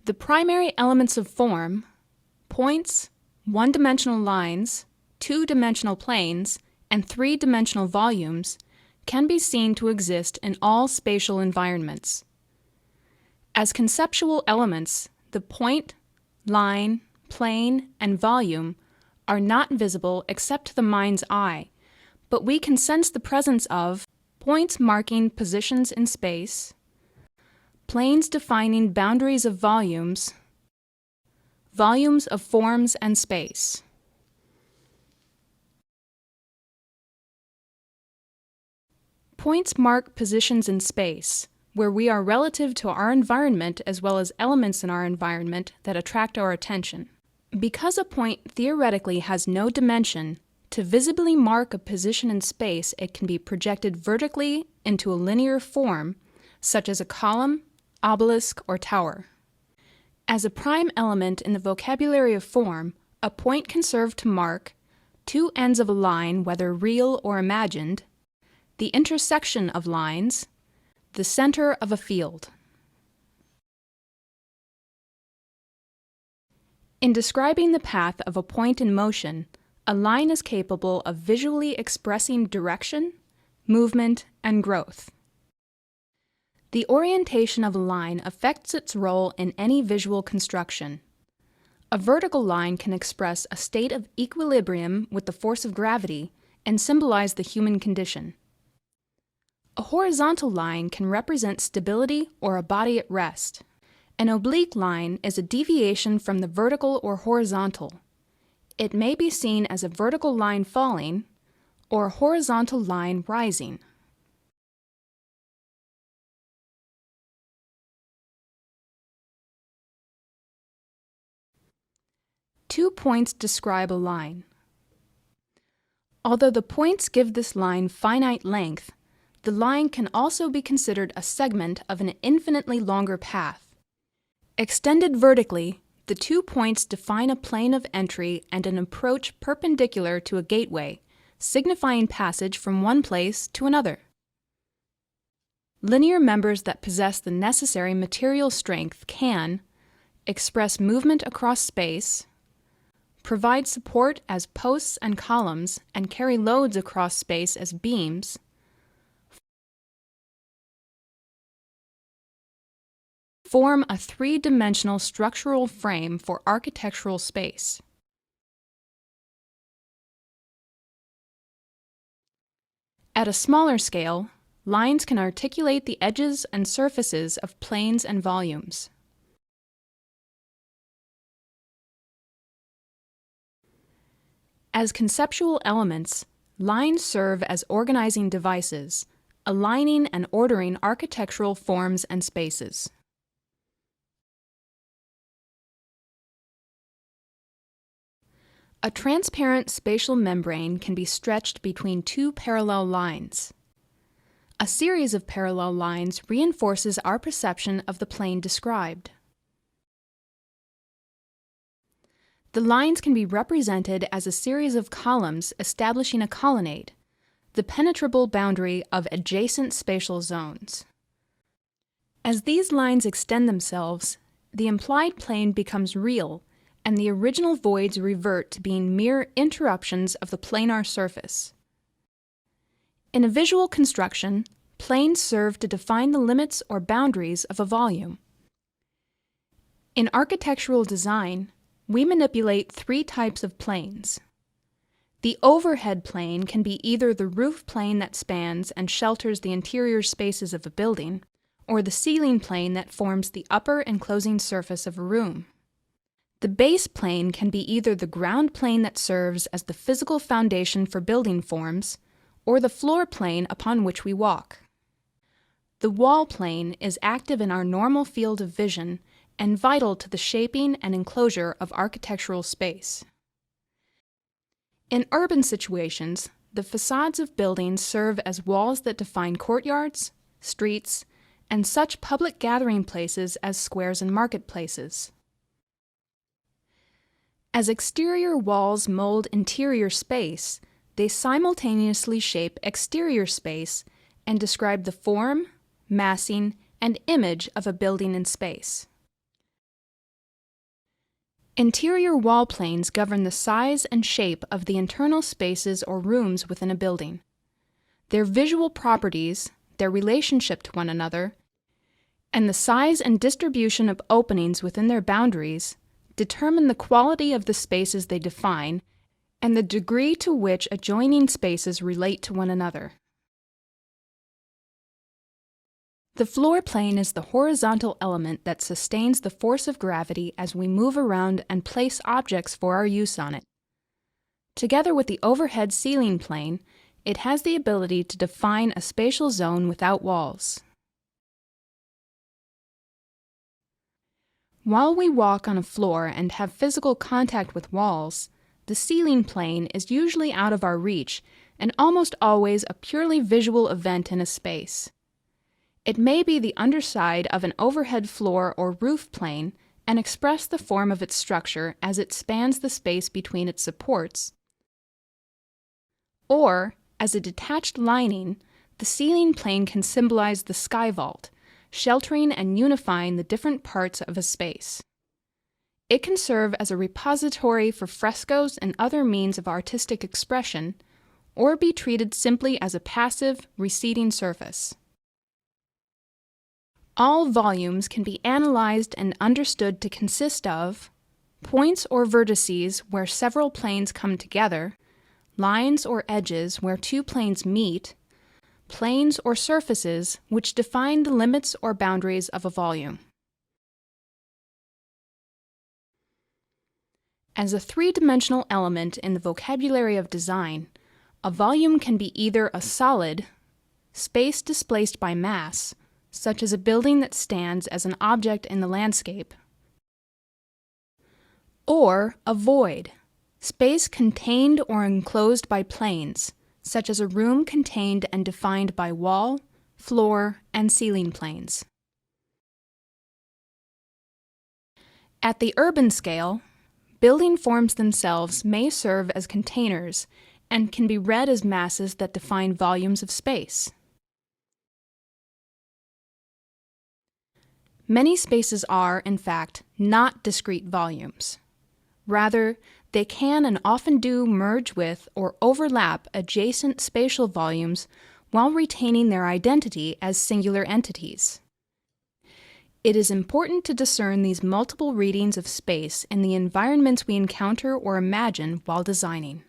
The primary elements of form, points, one-dimensional lines, two-dimensional planes, and three-dimensional volumes, can be seen to exist in all spatial environments. As conceptual elements, the point, line, plane, and volume are not visible except to the mind's eye, but we can sense the presence of points marking positions in space, planes defining boundaries of volumes, volumes of forms and space. Points mark positions in space, where we are relative to our environment as well as elements in our environment that attract our attention. Because a point theoretically has no dimension, to visibly mark a position in space, it can be projected vertically into a linear form, such as a column, obelisk, or tower. As a prime element in the vocabulary of form, a point can serve to mark two ends of a line, whether real or imagined, the intersection of lines, the center of a field. In describing the path of a point in motion, a line is capable of visually expressing direction, movement, and growth. The orientation of a line affects its role in any visual construction. A vertical line can express a state of equilibrium with the force of gravity and symbolize the human condition. A horizontal line can represent stability or a body at rest. An oblique line is a deviation from the vertical or horizontal. It may be seen as a vertical line falling or a horizontal line rising. Two points describe a line. Although the points give this line finite length, the line can also be considered a segment of an infinitely longer path. Extended vertically, the 2 points define a plane of entry and an approach perpendicular to a gateway, signifying passage from one place to another. Linear members that possess the necessary material strength can express movement across space, provide support as posts and columns, and carry loads across space as beams, form a three-dimensional structural frame for architectural space. At a smaller scale, lines can articulate the edges and surfaces of planes and volumes. As conceptual elements, lines serve as organizing devices, aligning and ordering architectural forms and spaces. A transparent spatial membrane can be stretched between 2 parallel lines. A series of parallel lines reinforces our perception of the plane described. The lines can be represented as a series of columns establishing a colonnade, the penetrable boundary of adjacent spatial zones. As these lines extend themselves, the implied plane becomes real, and the original voids revert to being mere interruptions of the planar surface. In a visual construction, planes serve to define the limits or boundaries of a volume. In architectural design, we manipulate 3 types of planes. The overhead plane can be either the roof plane that spans and shelters the interior spaces of a building, or the ceiling plane that forms the upper enclosing surface of a room. The base plane can be either the ground plane that serves as the physical foundation for building forms, or the floor plane upon which we walk. The wall plane is active in our normal field of vision and vital to the shaping and enclosure of architectural space. In urban situations, the facades of buildings serve as walls that define courtyards, streets, and such public gathering places as squares and marketplaces. As exterior walls mold interior space, they simultaneously shape exterior space and describe the form, massing, and image of a building in space. Interior wall planes govern the size and shape of the internal spaces or rooms within a building. Their visual properties, their relationship to one another, and the size and distribution of openings within their boundaries determine the quality of the spaces they define and the degree to which adjoining spaces relate to one another. The floor plane is the horizontal element that sustains the force of gravity as we move around and place objects for our use on it. Together with the overhead ceiling plane, it has the ability to define a spatial zone without walls. While we walk on a floor and have physical contact with walls, the ceiling plane is usually out of our reach and almost always a purely visual event in a space. It may be the underside of an overhead floor or roof plane and express the form of its structure as it spans the space between its supports. Or, as a detached lining, the ceiling plane can symbolize the sky vault, sheltering and unifying the different parts of a space. It can serve as a repository for frescoes and other means of artistic expression, or be treated simply as a passive, receding surface. All volumes can be analyzed and understood to consist of points or vertices where several planes come together, lines or edges where two planes meet, planes or surfaces which define the limits or boundaries of a volume. As a three-dimensional element in the vocabulary of design, a volume can be either a solid, space displaced by mass, such as a building that stands as an object in the landscape, or a void, space contained or enclosed by planes, such as a room contained and defined by wall, floor, and ceiling planes. At the urban scale, building forms themselves may serve as containers and can be read as masses that define volumes of space. Many spaces are, in fact, not discrete volumes. Rather, they can and often do merge with or overlap adjacent spatial volumes while retaining their identity as singular entities. It is important to discern these multiple readings of space in the environments we encounter or imagine while designing.